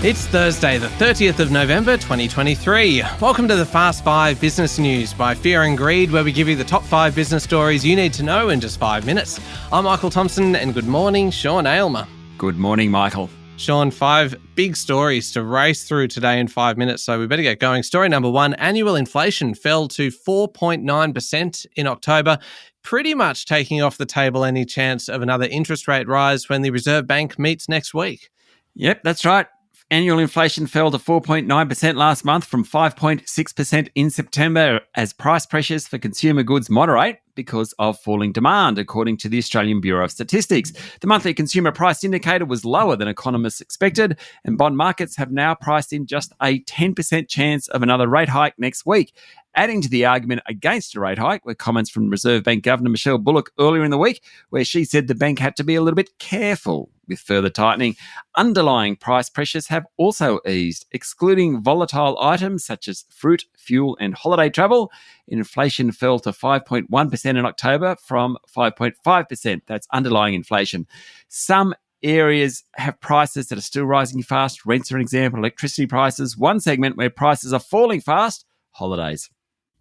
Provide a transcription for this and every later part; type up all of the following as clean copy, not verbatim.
It's Thursday, the 30th of November, 2023. Welcome to the Fast 5 Business News by Fear and Greed, where we give you the top 5 business stories you need to know in just 5 minutes. I'm Michael Thompson, and good morning, Sean Aylmer. Good morning, Michael. Sean, 5 big stories to race through today in 5 minutes, so we better get going. Story number 1, annual inflation fell to 4.9% in October, pretty much taking off the table any chance of another interest rate rise when the Reserve Bank meets next week. Yep, that's right. Annual inflation fell to 4.9% last month from 5.6% in September as price pressures for consumer goods moderate because of falling demand, according to the Australian Bureau of Statistics. The monthly consumer price indicator was lower than economists expected, and bond markets have now priced in just a 10% chance of another rate hike next week. Adding to the argument against a rate hike were comments from Reserve Bank Governor Michelle Bullock earlier in the week, where she said the bank had to be a little bit careful with further tightening. Underlying price pressures have also eased. Excluding volatile items such as fruit, fuel and holiday travel, inflation fell to 5.1% in October from 5.5%. That's underlying inflation. Some areas have prices that are still rising fast. Rents are an example, electricity prices. One segment where prices are falling fast, holidays.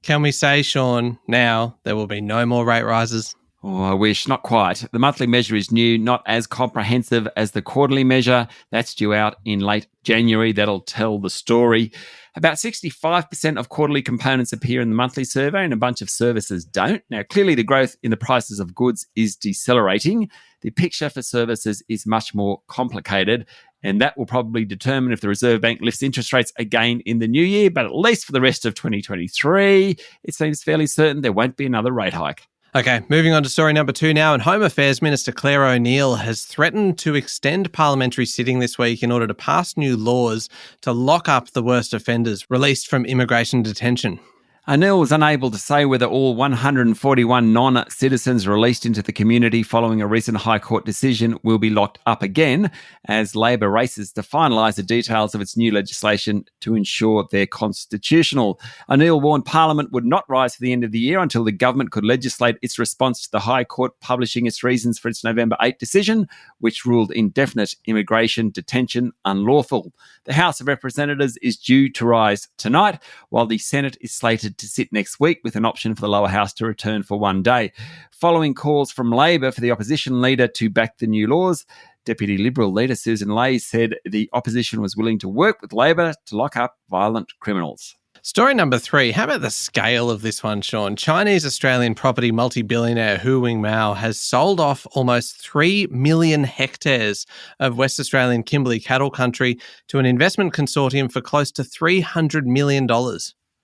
Can we say, Sean, now there will be no more rate rises? Oh, I wish. Not quite. The monthly measure is new, not as comprehensive as the quarterly measure. That's due out in late January. That'll tell the story. About 65% of quarterly components appear in the monthly survey and a bunch of services don't. Now, clearly the growth in the prices of goods is decelerating. The picture for services is much more complicated, and that will probably determine if the Reserve Bank lifts interest rates again in the new year. But at least for the rest of 2023, it seems fairly certain there won't be another rate hike. Okay, moving on to story number 2 now. And Home Affairs Minister Claire O'Neil has threatened to extend parliamentary sitting this week in order to pass new laws to lock up the worst offenders released from immigration detention. O'Neil was unable to say whether all 141 non-citizens released into the community following a recent High Court decision will be locked up again, as Labor races to finalise the details of its new legislation to ensure they're constitutional. O'Neil warned Parliament would not rise for the end of the year until the government could legislate its response to the High Court publishing its reasons for its November 8 decision, which ruled indefinite immigration detention unlawful. The House of Representatives is due to rise tonight, while the Senate is slated to sit next week with an option for the lower house to return for one day. Following calls from Labor for the opposition leader to back the new laws, Deputy Liberal leader Susan Ley said the opposition was willing to work with Labor to lock up violent criminals. Story number 3. How about the scale of this one, Sean? Chinese-Australian property multi-billionaire Hu Wingmao has sold off almost 3 million hectares of West Australian Kimberley cattle country to an investment consortium for close to $300 million.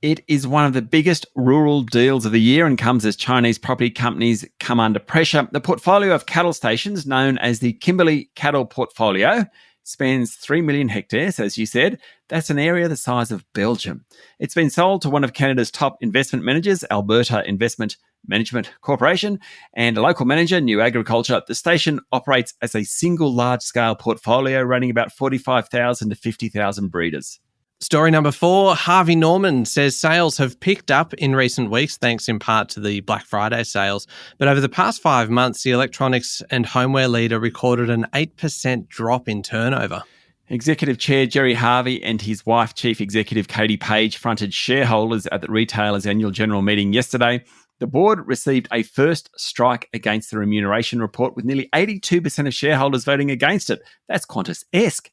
It is one of the biggest rural deals of the year and comes as Chinese property companies come under pressure. The portfolio of cattle stations, known as the Kimberley Cattle Portfolio, spans 3 million hectares, as you said. That's an area the size of Belgium. It's been sold to one of Canada's top investment managers, Alberta Investment Management Corporation, and a local manager, New Agriculture. The station operates as a single large-scale portfolio running about 45,000 to 50,000 breeders. Story number 4, Harvey Norman says sales have picked up in recent weeks, thanks in part to the Black Friday sales. But over the past 5 months, the electronics and homeware leader recorded an 8% drop in turnover. Executive Chair Gerry Harvey and his wife, Chief Executive Katie Page, fronted shareholders at the retailer's annual general meeting yesterday. The board received a first strike against the remuneration report, with nearly 82% of shareholders voting against it. That's Qantas-esque.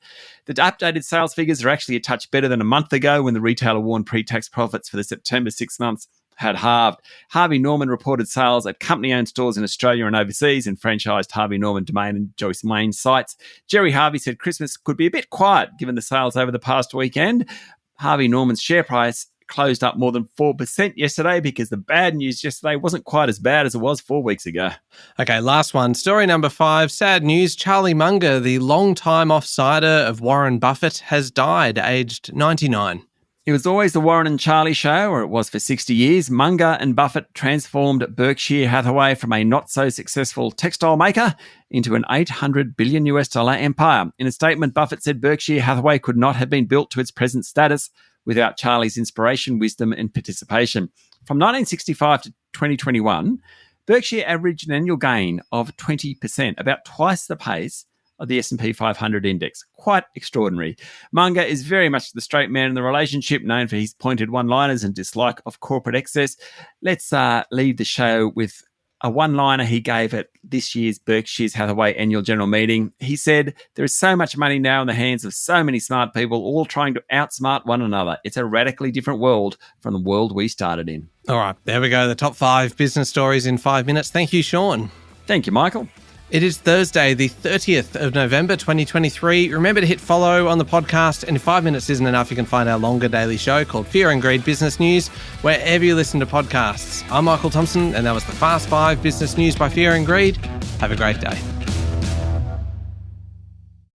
The updated sales figures are actually a touch better than a month ago when the retailer warned pre-tax profits for the September 6 months had halved. Harvey Norman reported sales at company-owned stores in Australia and overseas and franchised Harvey Norman Domain and Joyce Main sites. Gerry Harvey said Christmas could be a bit quiet given the sales over the past weekend. Harvey Norman's share price closed up more than 4% yesterday because the bad news yesterday wasn't quite as bad as it was 4 weeks ago. Okay, last one. Story number 5. Sad news. Charlie Munger, the long-time offsider of Warren Buffett, has died, aged 99. It was always the Warren and Charlie show, or it was for 60 years. Munger and Buffett transformed Berkshire Hathaway from a not-so-successful textile maker into an $800 billion empire. In a statement, Buffett said Berkshire Hathaway could not have been built to its present status without Charlie's inspiration, wisdom and participation. From 1965 to 2021, Berkshire averaged an annual gain of 20%, about twice the pace of the S&P 500 index. Quite extraordinary. Munger is very much the straight man in the relationship, known for his pointed one-liners and dislike of corporate excess. Let's leave the show with a one-liner he gave at this year's Berkshire Hathaway annual general meeting. He said, "There is so much money now in the hands of so many smart people, all trying to outsmart one another. It's a radically different world from the world we started in." All right, there we go. The top 5 business stories in 5 minutes. Thank you, Sean. Thank you, Michael. It is Thursday, the 30th of November, 2023. Remember to hit follow on the podcast. And if 5 minutes isn't enough, you can find our longer daily show called Fear and Greed Business News, wherever you listen to podcasts. I'm Michael Thompson, and that was the Fast 5 Business News by Fear and Greed. Have a great day.